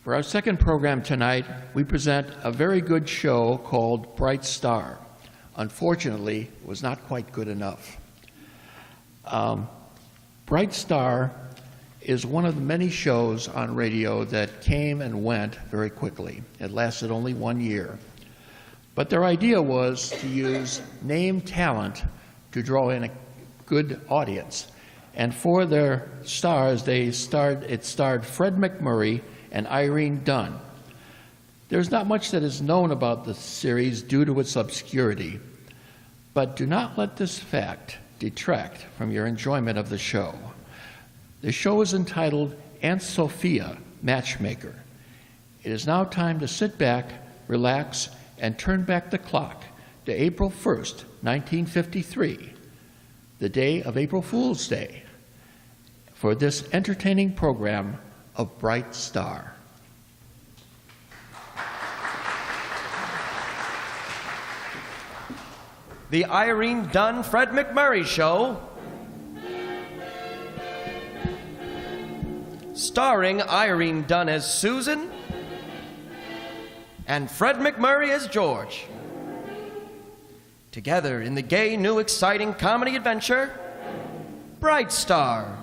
For our second program tonight, we present a very good show called Bright Star. Unfortunately, it was not quite good enough. Bright Star is one of the many shows on radio that came and went very quickly. It lasted only 1 year. But their idea was to use name talent to draw in a good audience. And for their stars, it starred Fred McMurray and Irene Dunn. There's not much that is known about the series due to its obscurity, but do not let this fact detract from your enjoyment of the show. The show is entitled Aunt Sophia, Matchmaker. It is now time to sit back, relax, and turn back the clock to April 1st, 1953, the day of April Fool's Day, for this entertaining program of Bright Star. The Irene Dunn Fred McMurray Show, starring Irene Dunn as Susan and Fred McMurray as George. Together in the gay, new, exciting comedy adventure, Bright Star.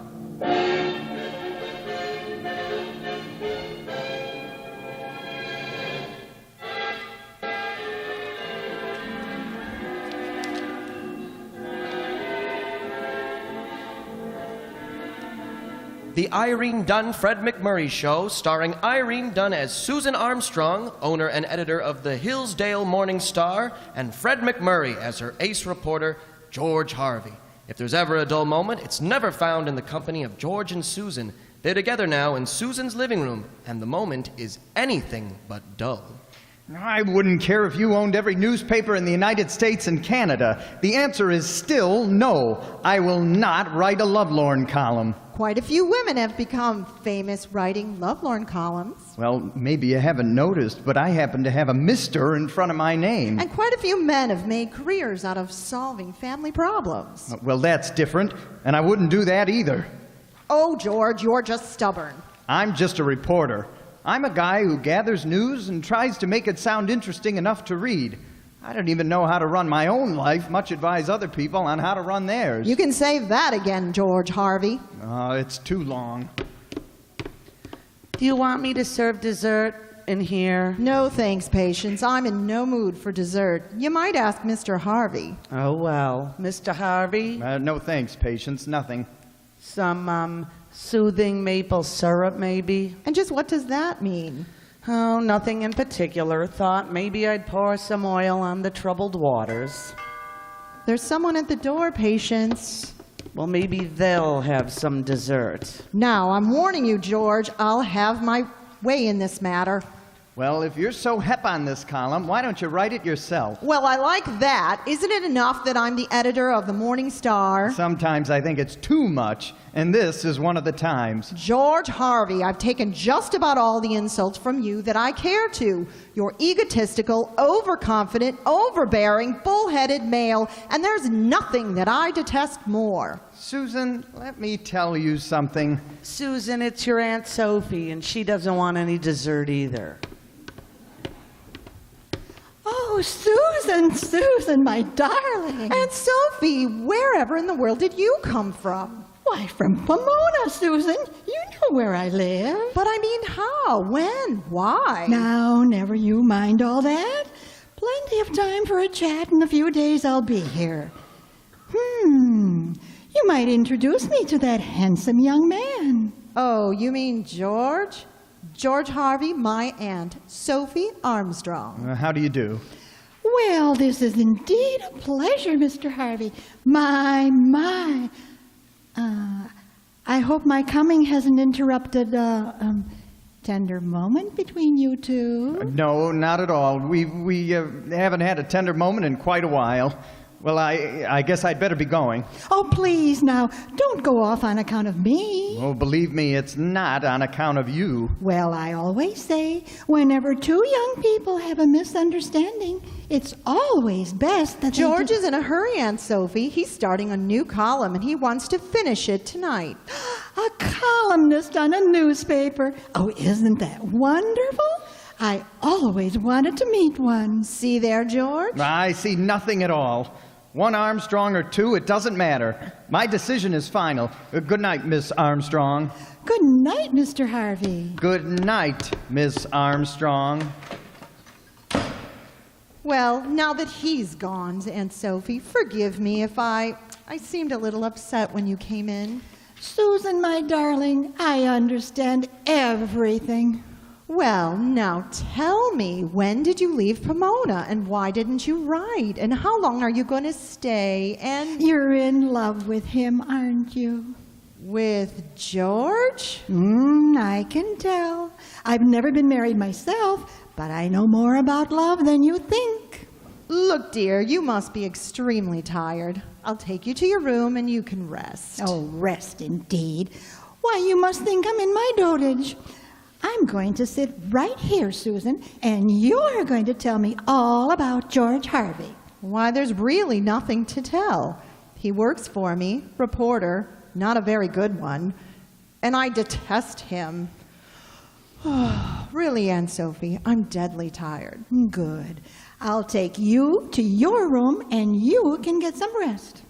The Irene Dunn Fred McMurray Show, starring Irene Dunn as Susan Armstrong, owner and editor of the Hillsdale Morning Star, and Fred McMurray as her ace reporter, George Harvey. If there's ever a dull moment, it's never found in the company of George and Susan. They're together now in Susan's living room, and the moment is anything but dull. I wouldn't care if you owned every newspaper in the United States and Canada. The answer is still no. I will not write a lovelorn column. Quite a few women have become famous writing lovelorn columns. Well, maybe you haven't noticed, but I happen to have a Mr. in front of my name. And quite a few men have made careers out of solving family problems. Well, that's different, and I wouldn't do that either. Oh, George, you're just stubborn. I'm just a reporter. I'm a guy who gathers news and tries to make it sound interesting enough to read. I don't even know how to run my own life, much advise other people on how to run theirs. You can save that again, George Harvey. Oh, it's too long. Do you want me to serve dessert in here? No thanks, Patience. I'm in no mood for dessert. You might ask Mr. Harvey. Oh, well. Mr. Harvey? No thanks, Patience. Nothing. Some, soothing maple syrup, maybe? And just what does that mean? Oh, nothing in particular. Thought maybe I'd pour some oil on the troubled waters. There's someone at the door, Patience. Well, maybe they'll have some dessert. Now, I'm warning you, George, I'll have my way in this matter. Well, if you're so hep on this column, why don't you write it yourself? Well, I like that. Isn't it enough that I'm the editor of the Morning Star? Sometimes I think it's too much, and this is one of the times. George Harvey, I've taken just about all the insults from you that I care to. You're egotistical, overconfident, overbearing, bullheaded male, and there's nothing that I detest more. Susan, let me tell you something. Susan, it's your Aunt Sophie, and she doesn't want any dessert either. Oh, Susan, Susan, my darling. Aunt Sophie, wherever in the world did you come from? Why, from Pomona, Susan. You know where I live. But I mean, how? When? Why? Now, never you mind all that. Plenty of time for a chat. In a few days I'll be here. You might introduce me to that handsome young man. Oh, you mean George? George Harvey, my Aunt Sophie Armstrong. How do you do? Well, this is indeed a pleasure, Mr. Harvey. My. I hope my coming hasn't interrupted a tender moment between you two. No, not at all. We haven't had a tender moment in quite a while. Well, I guess I'd better be going. Oh, please now, don't go off on account of me. Oh, believe me, it's not on account of you. Well, I always say, whenever two young people have a misunderstanding, it's always best that George is in a hurry, Aunt Sophie. He's starting a new column, and he wants to finish it tonight. A columnist on a newspaper. Oh, isn't that wonderful? I always wanted to meet one. See there, George? I see nothing at all. One Armstrong or two, it doesn't matter. My decision is final. Good night, Miss Armstrong. Good night, Mr. Harvey. Good night, Miss Armstrong. Well, now that he's gone, Aunt Sophie, forgive me if I seemed a little upset when you came in. Susan, my darling, I understand everything. Well, now tell me, when did you leave Pomona, and why didn't you write, and how long are you going to stay, and... You're in love with him, aren't you? With George? I can tell. I've never been married myself, but I know more about love than you think. Look, dear, you must be extremely tired. I'll take you to your room and you can rest. Oh, rest indeed. Why, you must think I'm in my dotage. I'm going to sit right here, Susan, and you're going to tell me all about George Harvey. Why, there's really nothing to tell. He works for me, reporter, not a very good one, and I detest him. Really, Aunt Sophie, I'm deadly tired. Good. I'll take you to your room, and you can get some rest.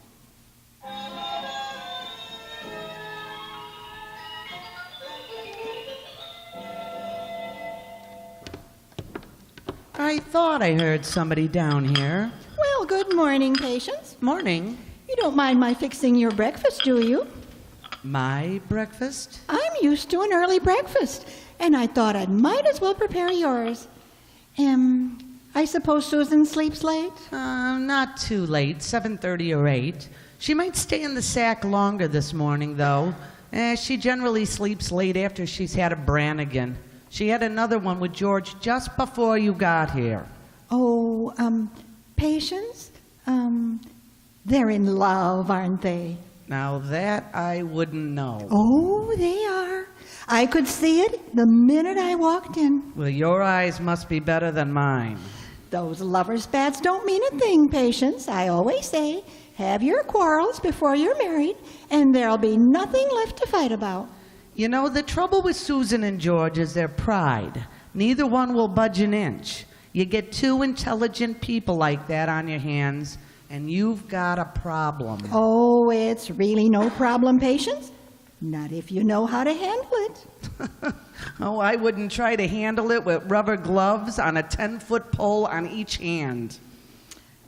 I thought I heard somebody down here. Well, good morning, Patience. Morning. You don't mind my fixing your breakfast, do you? My breakfast? I'm used to an early breakfast, and I thought I might as well prepare yours. I suppose Susan sleeps late? Not too late, 7:30 or 8. She might stay in the sack longer this morning, though. She generally sleeps late after she's had a Brannigan. She had another one with George just before you got here. Oh, Patience? They're in love, aren't they? Now that I wouldn't know. Oh, they are. I could see it the minute I walked in. Well, your eyes must be better than mine. Those lover spats don't mean a thing, Patience. I always say, have your quarrels before you're married, and there'll be nothing left to fight about. You know, the trouble with Susan and George is their pride. Neither one will budge an inch. You get two intelligent people like that on your hands, and you've got a problem. Oh, it's really no problem, Patience. Not if you know how to handle it. Oh, I wouldn't try to handle it with rubber gloves on a 10-foot pole on each hand.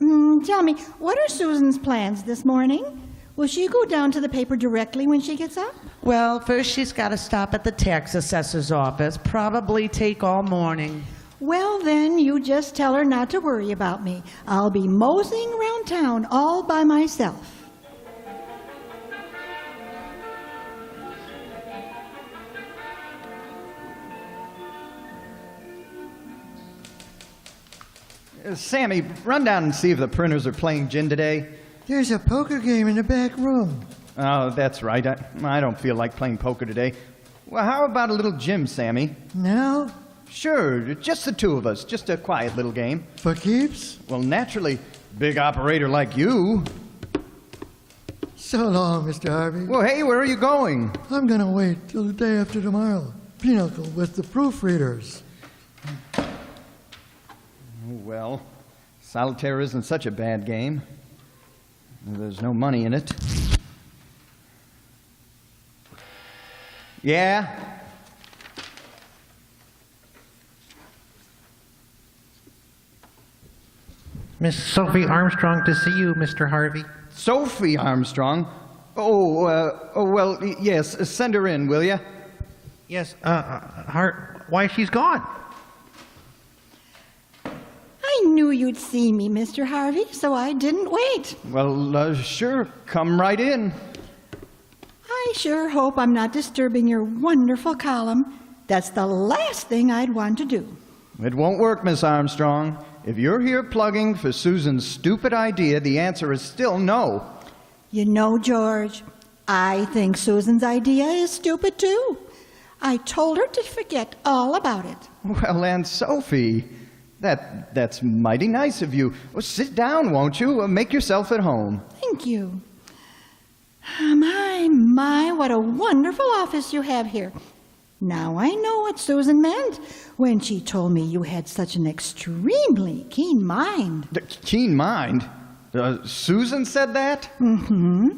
Tell me, what are Susan's plans this morning? Will she go down to the paper directly when she gets up? Well, first she's got to stop at the tax assessor's office, probably take all morning. Well, then, you just tell her not to worry about me. I'll be moseying around town all by myself. Sammy, run down and see if the printers are playing gin today. There's a poker game in the back room. Oh, that's right. I don't feel like playing poker today. Well, how about a little gym, Sammy? Now, Sure, just the two of us. Just a quiet little game. for keeps? Well, naturally, big operator like you. So long, Mr. Harvey. Well, hey, where are you going? I'm gonna wait till the day after tomorrow. Pinochle with the proofreaders. Oh, well, solitaire isn't such a bad game. There's no money in it. Yeah? Miss Sophie Armstrong to see you, Mr. Harvey. Sophie Armstrong? Well, yes, send her in, will you? Yes, why she's gone? I knew you'd see me, Mr. Harvey, so I didn't wait. Well, sure, come right in. I sure hope I'm not disturbing your wonderful column. That's the last thing I'd want to do. It won't work, Miss Armstrong. If you're here plugging for Susan's stupid idea, the answer is still no. You know, George, I think Susan's idea is stupid too. I told her to forget all about it. Well, Aunt Sophie, that's mighty nice of you. Well, sit down, won't you? Make yourself at home. Thank you. My, what a wonderful office you have here. Now I know what Susan meant when she told me you had such an extremely keen mind. Keen mind? Susan said that? Mm-hmm.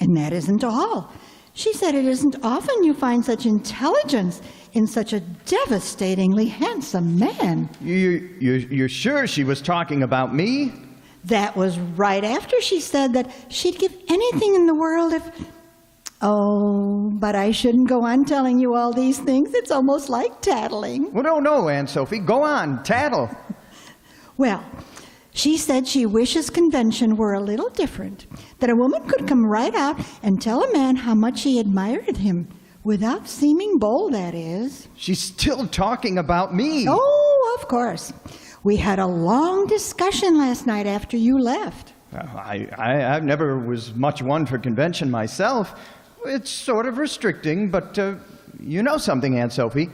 And that isn't all. She said it isn't often you find such intelligence in such a devastatingly handsome man. You're sure she was talking about me? That was right after she said that she'd give anything in the world if... Oh, but I shouldn't go on telling you all these things. It's almost like tattling. Well, no, Aunt Sophie. Go on, tattle. Well, she said she wishes convention were a little different, that a woman could come right out and tell a man how much she admired him, without seeming bold, that is. She's still talking about me. Oh, of course. We had a long discussion last night after you left. I never was much one for convention myself. It's sort of restricting, but you know something, Aunt Sophie.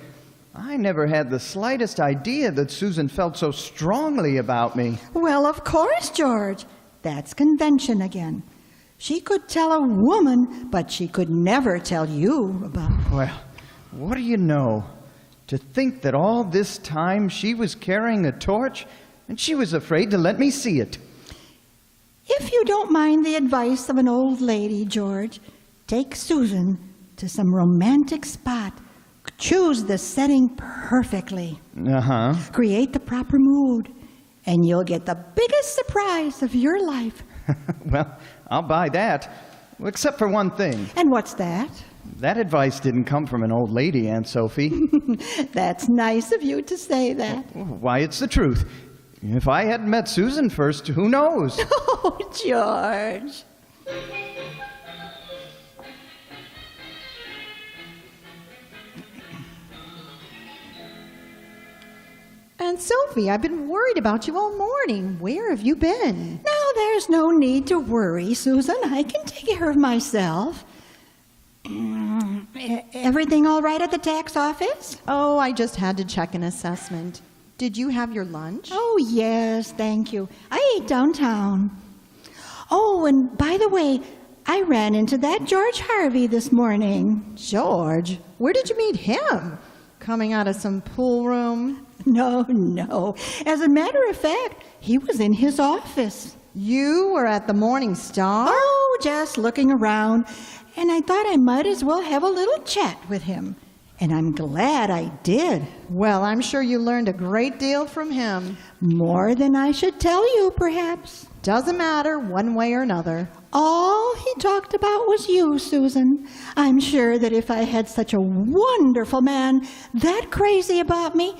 I never had the slightest idea that Susan felt so strongly about me. Well, of course, George. That's convention again. She could tell a woman, but she could never tell you about... Well, what do you know? To think that all this time she was carrying a torch, and she was afraid to let me see it. If you don't mind the advice of an old lady, George, take Susan to some romantic spot. Choose the setting perfectly. Uh-huh. Create the proper mood, and you'll get the biggest surprise of your life. Well, I'll buy that, except for one thing. And what's that? That advice didn't come from an old lady, Aunt Sophie. That's nice of you to say that. Why, it's the truth. If I hadn't met Susan first, who knows? Oh, George. And Sophie, I've been worried about you all morning. Where have you been? Now, there's no need to worry, Susan. I can take care of myself. Everything all right at the tax office? Oh, I just had to check an assessment. Did you have your lunch? Oh, yes, thank you. I ate downtown. Oh, and by the way, I ran into that George Harvey this morning. George? Where did you meet him? Coming out of some pool room? No. As a matter of fact, he was in his office. You were at the Morning Star? Oh, just looking around. And I thought I might as well have a little chat with him. And I'm glad I did. Well, I'm sure you learned a great deal from him. More than I should tell you, perhaps. Doesn't matter, one way or another. All he talked about was you, Susan. I'm sure that if I had such a wonderful man that crazy about me,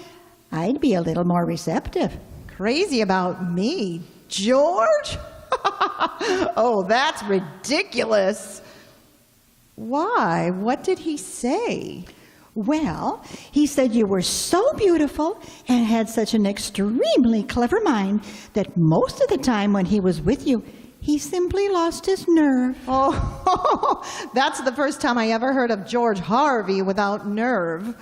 I'd be a little more receptive. Crazy about me? George? Oh, that's ridiculous. Why? What did he say? Well, he said you were so beautiful and had such an extremely clever mind that most of the time when he was with you, he simply lost his nerve. Oh, that's the first time I ever heard of George Harvey without nerve.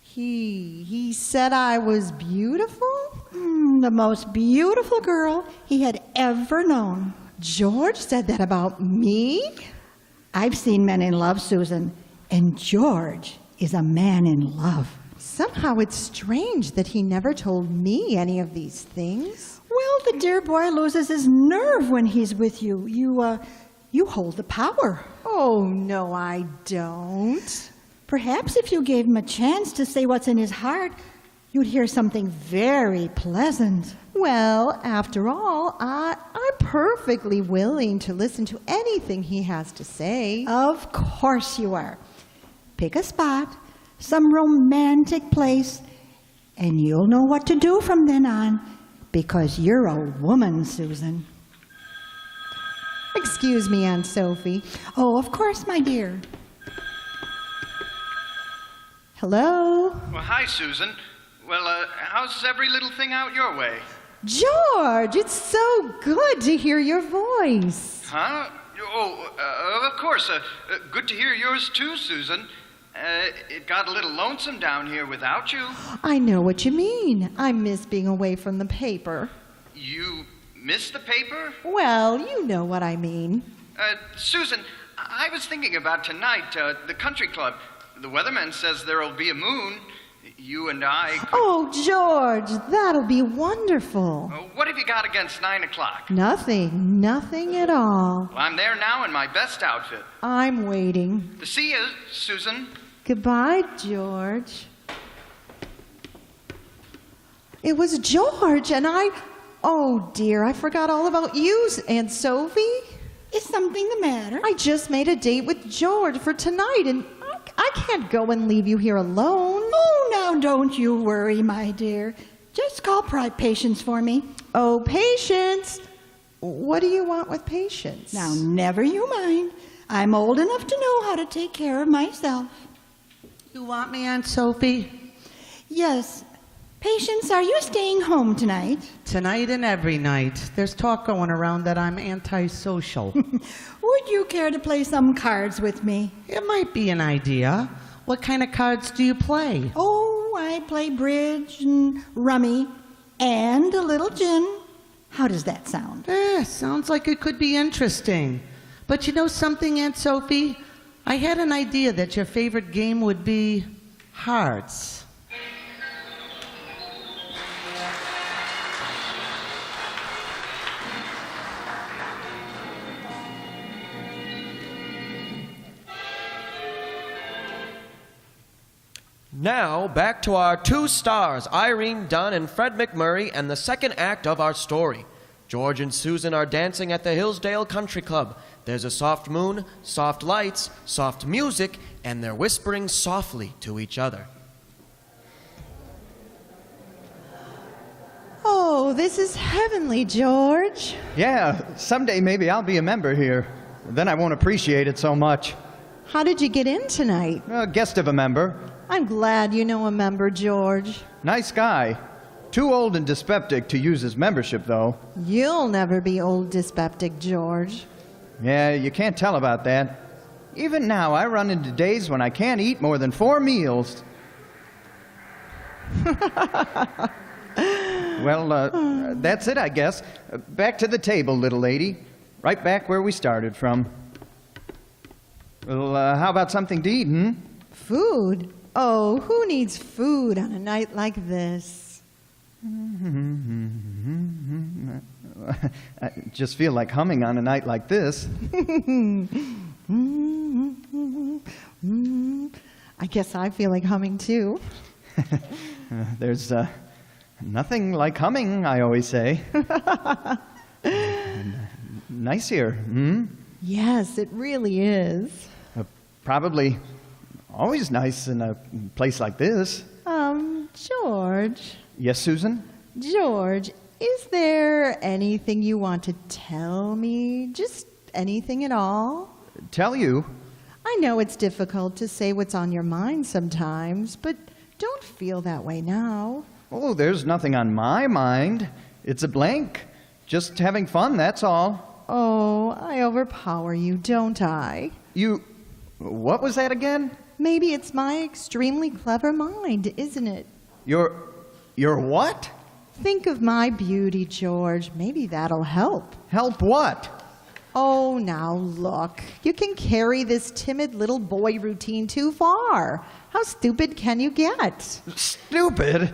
He said I was beautiful? The most beautiful girl he had ever known. George said that about me? I've seen men in love, Susan, and George is a man in love. Somehow it's strange that he never told me any of these things. Well, the dear boy loses his nerve when he's with you. You hold the power. Oh, no, I don't. Perhaps if you gave him a chance to say what's in his heart, you'd hear something very pleasant. Well, after all, I'm perfectly willing to listen to anything he has to say. Of course you are. Pick a spot, some romantic place, and you'll know what to do from then on, because you're a woman, Susan. Excuse me, Aunt Sophie. Oh, of course, my dear. Hello? Well, hi, Susan. Well, how's every little thing out your way? George, it's so good to hear your voice. Huh? Oh, of course. Good to hear yours too, Susan. It got a little lonesome down here without you. I know what you mean. I miss being away from the paper. You missed the paper? Well, you know what I mean. Susan, I was thinking about tonight, the country club. The weatherman says there'll be a moon. You and I could... Oh, George, that'll be wonderful. What have you got against 9 o'clock? Nothing at all. Well, I'm there now in my best outfit. I'm waiting. See you, Susan. Goodbye, George. It was George, and oh dear, I forgot all about you, Aunt Sophie. Is something the matter? I just made a date with George for tonight, and I can't go and leave you here alone. Oh, now don't you worry, my dear. Just call Patience for me. Oh, Patience. What do you want with Patience? Now, never you mind. I'm old enough to know how to take care of myself. You want me, Aunt Sophie? Yes. Patience, are you staying home tonight? Tonight and every night. There's talk going around that I'm antisocial. Would you care to play some cards with me? It might be an idea. What kind of cards do you play? Oh, I play bridge and rummy and a little gin. How does that sound? Sounds like it could be interesting. But you know something, Aunt Sophie? I had an idea that your favorite game would be hearts. Now, back to our two stars, Irene Dunn and Fred McMurray, and the second act of our story. George and Susan are dancing at the Hillsdale Country Club. There's a soft moon, soft lights, soft music, and they're whispering softly to each other. Oh, this is heavenly, George. Yeah, someday maybe I'll be a member here. Then I won't appreciate it so much. How did you get in tonight? A guest of a member. I'm glad you know a member, George. Nice guy. Too old and dyspeptic to use his membership, though. You'll never be old dyspeptic, George. Yeah, you can't tell about that. Even now, I run into days when I can't eat more than 4 meals. Well, that's it, I guess. Back to the table, little lady. Right back where we started from. Well, how about something to eat, Food? Oh, who needs food on a night like this? I just feel like humming on a night like this. I guess I feel like humming too. There's nothing like humming, I always say. Nice here, Yes, it really is. Probably always nice in a place like this. George. Yes, Susan? George, is there anything you want to tell me? Just anything at all? Tell you? I know it's difficult to say what's on your mind sometimes, but don't feel that way now. Oh, there's nothing on my mind. It's a blank. Just having fun, that's all. Oh, I overpower you, don't I? What was that again? Maybe it's my extremely clever mind, isn't it? Your what? Think of my beauty, George. Maybe that'll help. Help what? Oh, now look. You can carry this timid little boy routine too far. How stupid can you get? Stupid?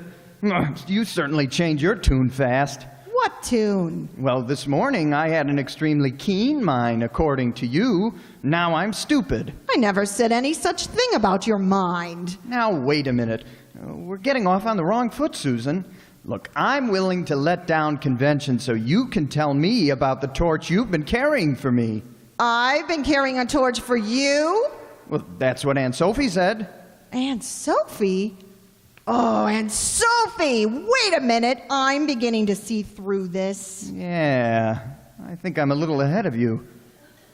You certainly change your tune fast. What tune? Well, this morning I had an extremely keen mind, according to you. Now I'm stupid. I never said any such thing about your mind. Now, wait a minute. We're getting off on the wrong foot, Susan. Look, I'm willing to let down convention so you can tell me about the torch you've been carrying for me. I've been carrying a torch for you? Well, that's what Aunt Sophie said. Aunt Sophie? Oh, Aunt Sophie! Wait a minute. I'm beginning to see through this. Yeah, I think I'm a little ahead of you.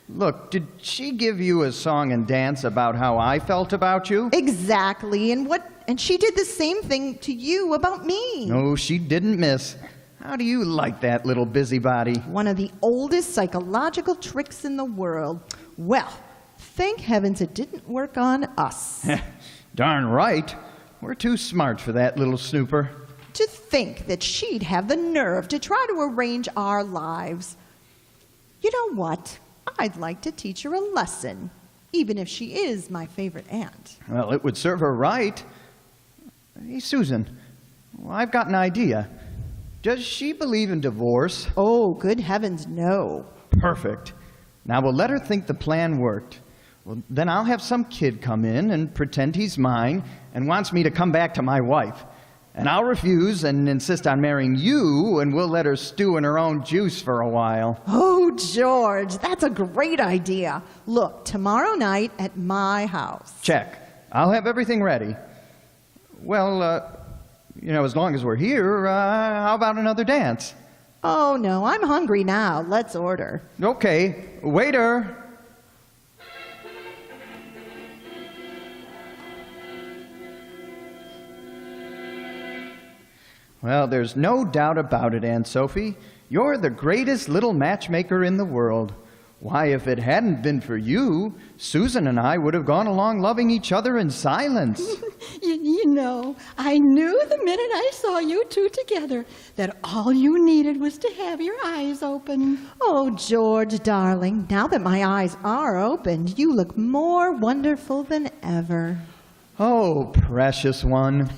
Look, did she give you a song and dance about how I felt about you? Exactly. And she did the same thing to you about me. No, she didn't, miss. How do you like that little busybody? One of the oldest psychological tricks in the world. Well, thank heavens it didn't work on us. Darn right. We're too smart for that little snooper. To think that she'd have the nerve to try to arrange our lives. You know what? I'd like to teach her a lesson, even if she is my favorite aunt. Well, it would serve her right. Hey, Susan, I've got an idea. Does she believe in divorce? Oh, good heavens, no. Perfect. Now we'll let her think the plan worked. Well, then I'll have some kid come in and pretend he's mine and wants me to come back to my wife. And I'll refuse and insist on marrying you, and we'll let her stew in her own juice for a while. Oh, George, that's a great idea. Look, tomorrow night at my house. Check. I'll have everything ready. Well, as long as we're here, how about another dance? Oh, no, I'm hungry now. Let's order. Okay. Waiter! Well, there's no doubt about it, Aunt Sophie. You're the greatest little matchmaker in the world. Why, if it hadn't been for you, Susan and I would have gone along loving each other in silence. You know, I knew the minute I saw you two together that all you needed was to have your eyes open. Oh, George, darling, now that my eyes are opened, you look more wonderful than ever. Oh, precious one.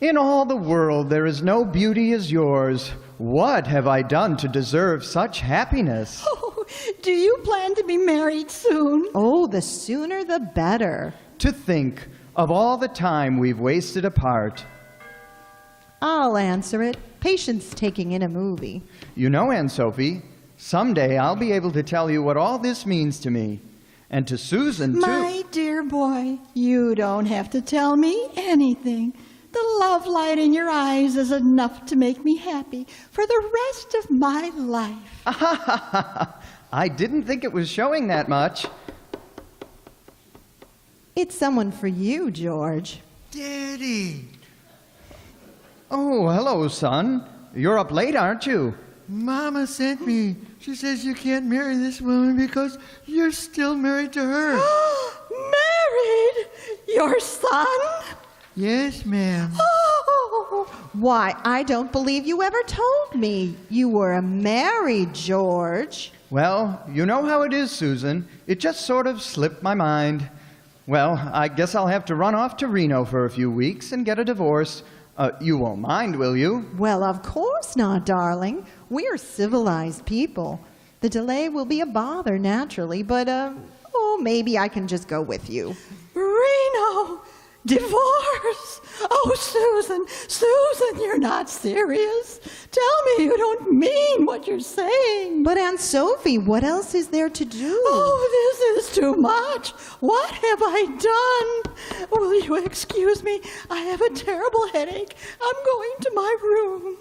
In all the world there is no beauty as yours. What have I done to deserve such happiness? Oh, do you plan to be married soon? Oh, the sooner the better. To think of all the time we've wasted apart. I'll answer it. Patience taking in a movie. You know, Aunt Sophie, someday I'll be able to tell you what all this means to me. And to Susan, too. My dear boy, you don't have to tell me anything. The love light in your eyes is enough to make me happy for the rest of my life. I didn't think it was showing that much. It's someone for you, George. Daddy, Oh, hello, son. You're up late, aren't you? Mama sent me. She says you can't marry this woman because you're still married to her. Married? Your son? Yes, ma'am. Oh, Why, I don't believe you ever told me you were married, George. Well, you know how it is, Susan. It just sort of slipped my mind. Well, I guess I'll have to run off to Reno for a few weeks and get a divorce. You won't mind, will you? Well, of course not, darling. We're civilized people. The delay will be a bother, naturally, but, maybe I can just go with you. Reno! Divorce! Oh, Susan, you're not serious. Tell me you don't mean what you're saying. But Aunt Sophie, what else is there to do? Oh, this is too much. What have I done? Will you excuse me? I have a terrible headache. I'm going to my room.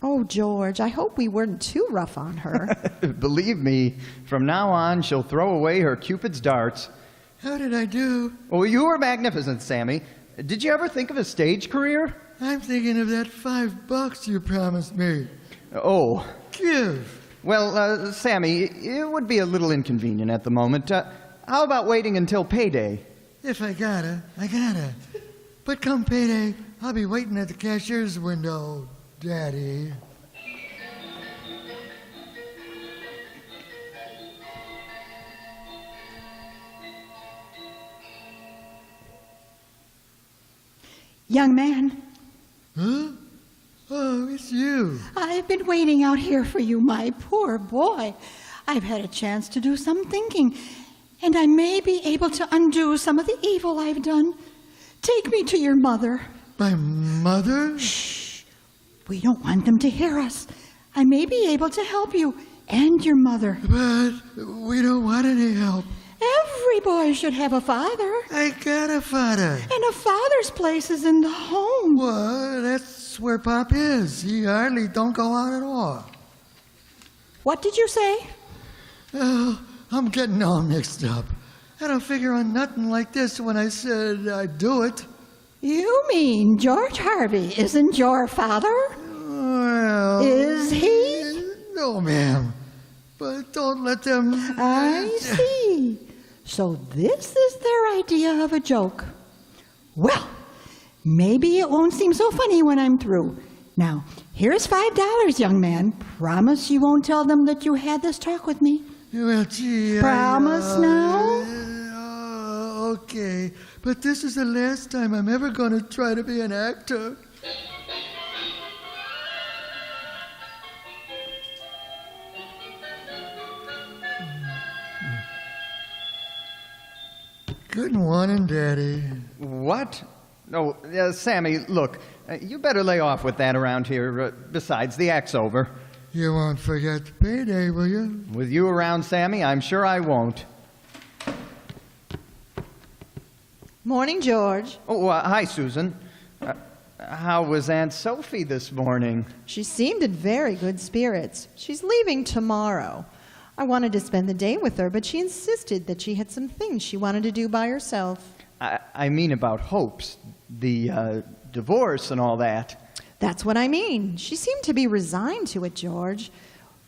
Oh, George, I hope we weren't too rough on her. Believe me, from now on, she'll throw away her Cupid's darts. How did I do? Oh, you were magnificent, Sammy. Did you ever think of a stage career? I'm thinking of that $5 you promised me. Oh. Give. Well, Sammy, it would be a little inconvenient at the moment. How about waiting until payday? If I gotta, I gotta. But come payday, I'll be waiting at the cashier's window, Daddy. Young man, Huh? Oh, it's you. I've been waiting out here for you, my poor boy. I've had a chance to do some thinking, and I may be able to undo some of the evil I've done. Take me to your mother. My mother? Shh. We don't want them to hear us. I may be able to help you and your mother. But we don't want any help. Every boy should have a father. I got a father. And a father's place is in the home. Well, that's where Pop is. He hardly don't go out at all. What did you say? Oh, I'm getting all mixed up. I don't figure on nothing like this when I said I'd do it. You mean George Harvey isn't your father? Well, Well... Is he? No, ma'am. But don't let them... I see. So this is their idea of a joke. Well, maybe it won't seem so funny when I'm through. Now, here's $5, young man. Promise you won't tell them that you had this talk with me. Well, gee... Promise now? Okay. But this is the last time I'm ever going to try to be an actor. Good morning, Daddy. What? No, Sammy, look, you better lay off with that around here. Besides, the act's over. You won't forget the payday, will you? With you around, Sammy, I'm sure I won't. Morning, George. Oh, hi, Susan. How was Aunt Sophie this morning? She seemed in very good spirits. She's leaving tomorrow. I wanted to spend the day with her, but she insisted that she had some things she wanted to do by herself. I mean about hopes, the divorce and all that. That's what I mean. She seemed to be resigned to it, George.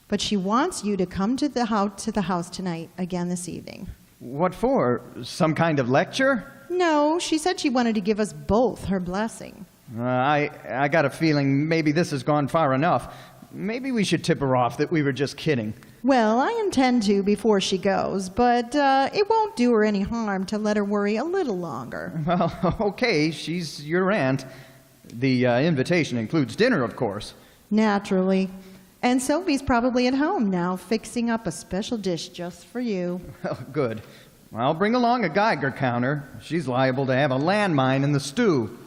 But she wants you to come to the house tonight again this evening. What for? Some kind of lecture? No, she said she wanted to give us both her blessing. I got a feeling maybe this has gone far enough. Maybe we should tip her off that we were just kidding. Well, I intend to before she goes, but it won't do her any harm to let her worry a little longer. Well, okay, she's your aunt. The invitation includes dinner, of course. Naturally. And Sophie's probably at home now, fixing up a special dish just for you. Well, good. I'll bring along a Geiger counter. She's liable to have a landmine in the stew.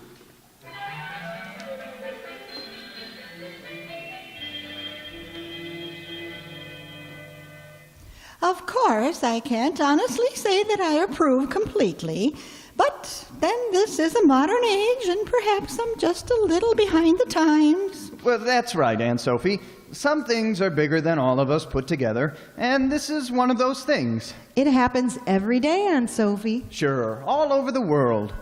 Of course, I can't honestly say that I approve completely, but then this is a modern age, and perhaps I'm just a little behind the times. Well, that's right, Aunt Sophie. Some things are bigger than all of us put together, and this is one of those things. It happens every day, Aunt Sophie. Sure, all over the world.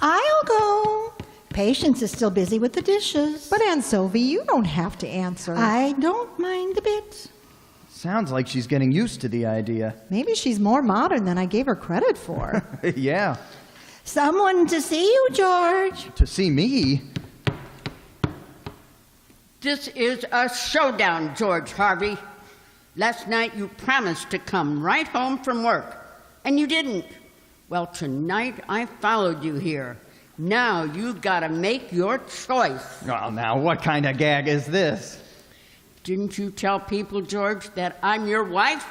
I'll go. Patience is still busy with the dishes. But Aunt Sophie, you don't have to answer. I don't mind a bit. Sounds like she's getting used to the idea. Maybe she's more modern than I gave her credit for. Yeah. Someone to see you, George. To see me? This is a showdown, George Harvey. Last night you promised to come right home from work, and you didn't. Well, tonight I followed you here. Now you've got to make your choice. Oh, now, what kind of gag is this? Didn't you tell people, George, that I'm your wife?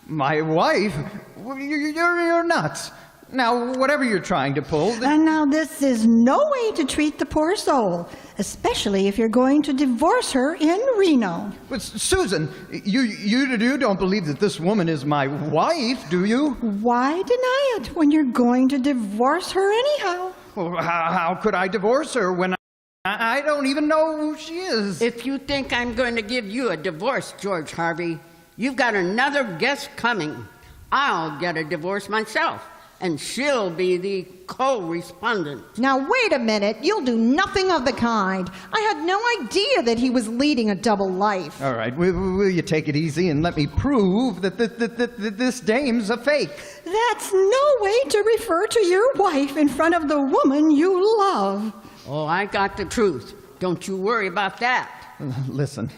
My wife? Well, you're nuts. Now, whatever you're trying to pull... And now this is no way to treat the poor soul, especially if you're going to divorce her in Reno. But Susan, you don't believe that this woman is my wife, do you? Why deny it when you're going to divorce her anyhow? Well, how could I divorce her when I don't even know who she is? If you think I'm going to give you a divorce, George Harvey, you've got another guest coming. I'll get a divorce myself, and she'll be the co-respondent. Now, wait a minute. You'll do nothing of the kind. I had no idea that he was leading a double life. All right, will you take it easy and let me prove that this dame's a fake? That's no way to refer to your wife in front of the woman you love. Oh, I got the truth. Don't you worry about that. Listen,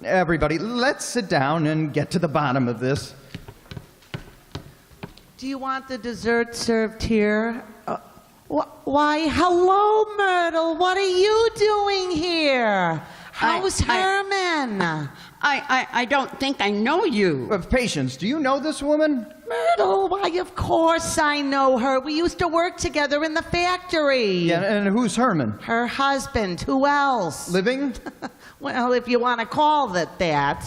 everybody, let's sit down and get to the bottom of this. Do you want the dessert served here? Why, hello, Myrtle. What are you doing here? How's Herman? I don't think I know you. Patience, do you know this woman? Myrtle, why, of course I know her. We used to work together in the factory. Yeah, and who's Herman? Her husband. Who else? Living? Well, if you want to call it that.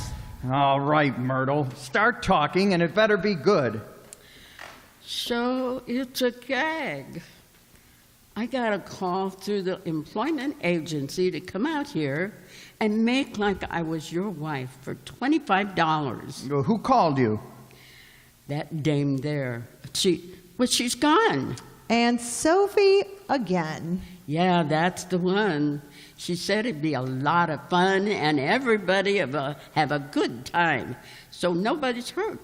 All right, Myrtle. Start talking, and it better be good. So it's a gag. I got a call through the employment agency to come out here and make like I was your wife for $25. Who called you? That dame there. She's gone. And Sophie again. Yeah, that's the one. She said it'd be a lot of fun and everybody have a good time. So nobody's hurt,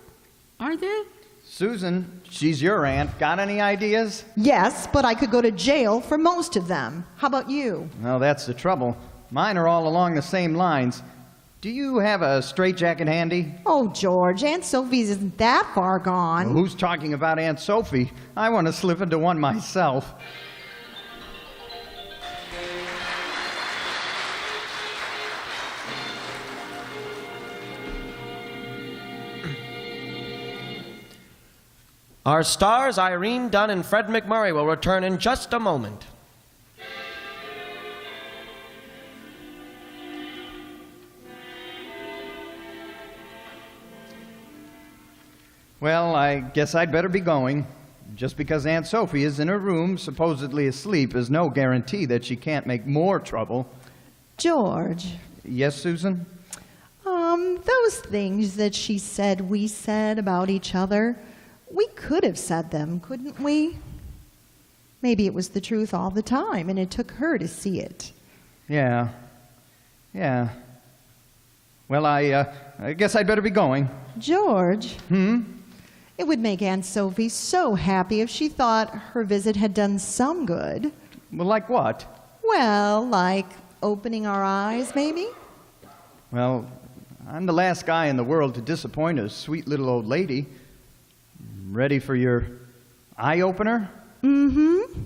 are they? Susan, she's your aunt. Got any ideas? Yes, but I could go to jail for most of them. How about you? Well, that's the trouble. Mine are all along the same lines. Do you have a straitjacket handy? Oh, George, Aunt Sophie's isn't that far gone. Well, who's talking about Aunt Sophie? I want to slip into one myself. Our stars, Irene Dunn and Fred McMurray, will return in just a moment. Well, I guess I'd better be going. Just because Aunt Sophie is in her room, supposedly asleep, is no guarantee that she can't make more trouble. George, Yes, Susan? those things that she said we said about each other, we could have said them, couldn't we? Maybe it was the truth all the time, and it took her to see it. Yeah. Well, I guess I'd better be going. George? It would make Aunt Sophie so happy if she thought her visit had done some good. Well, like what? Well, like opening our eyes, maybe? Well, I'm the last guy in the world to disappoint a sweet little old lady. Ready for your eye-opener? Mm-hmm.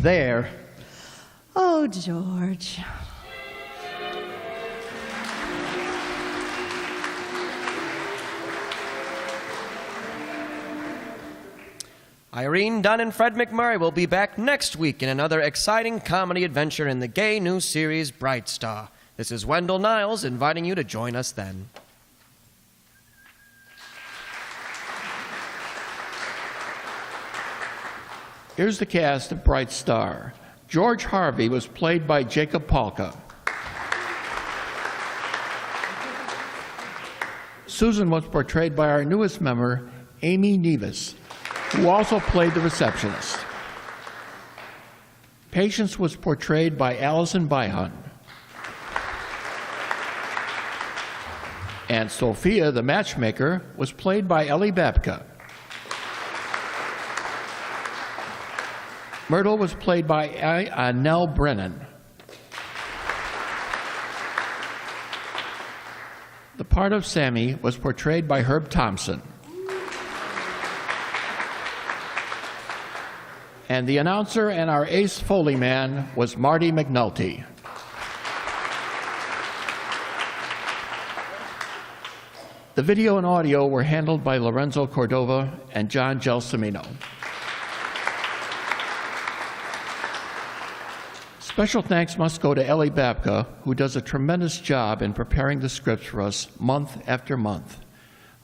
There. Oh, George. Irene Dunn and Fred McMurray will be back next week in another exciting comedy adventure in the gay new series Bright Star. This is Wendell Niles inviting you to join us then. Here's the cast of Bright Star. George Harvey was played by Jacob Palka. Susan was portrayed by our newest member, Amy Nevis, who also played the receptionist. Patience was portrayed by Allison Byhun. And Sophia, the matchmaker, was played by Ellie Babka. Myrtle was played by Nell Brennan. The part of Sammy was portrayed by Herb Thompson. And the announcer and our ace Foley man was Marty McNulty. The video and audio were handled by Lorenzo Cordova and John Gelsomino. Special thanks must go to Ellie Babka, who does a tremendous job in preparing the scripts for us month after month.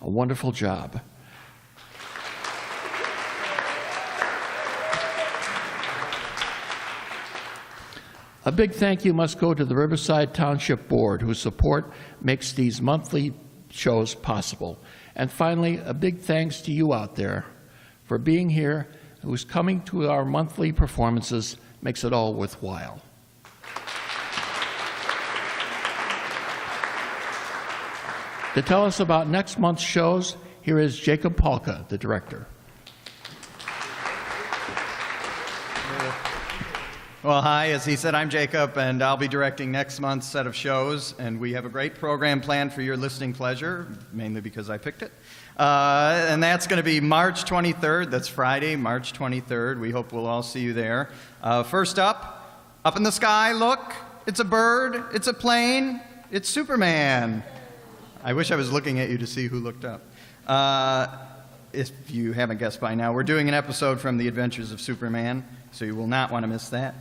A wonderful job. A big thank you must go to the Riverside Township Board, whose support makes these monthly shows possible. And finally, a big thanks to you out there for being here, who's coming to our monthly performances makes it all worthwhile. To tell us about next month's shows, here is Jacob Palka, the director. Well, hi, as he said, I'm Jacob, and I'll be directing next month's set of shows, and we have a great program planned for your listening pleasure, mainly because I picked it. And that's going to be March 23rd. That's Friday, March 23rd. We hope we'll all see you there. First up in the sky, look, it's a bird, it's a plane, it's Superman. I wish I was looking at you to see who looked up. If you haven't guessed by now, we're doing an episode from The Adventures of Superman, so you will not want to miss that.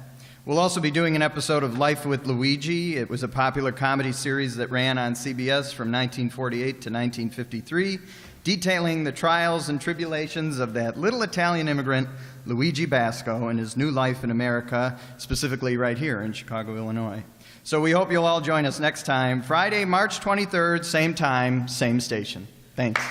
We'll also be doing an episode of Life with Luigi. It was a popular comedy series that ran on CBS from 1948 to 1953, detailing the trials and tribulations of that little Italian immigrant, Luigi Basco, and his new life in America, specifically right here in Chicago, Illinois. So we hope you'll all join us next time, Friday, March 23rd, same time, same station. Thanks.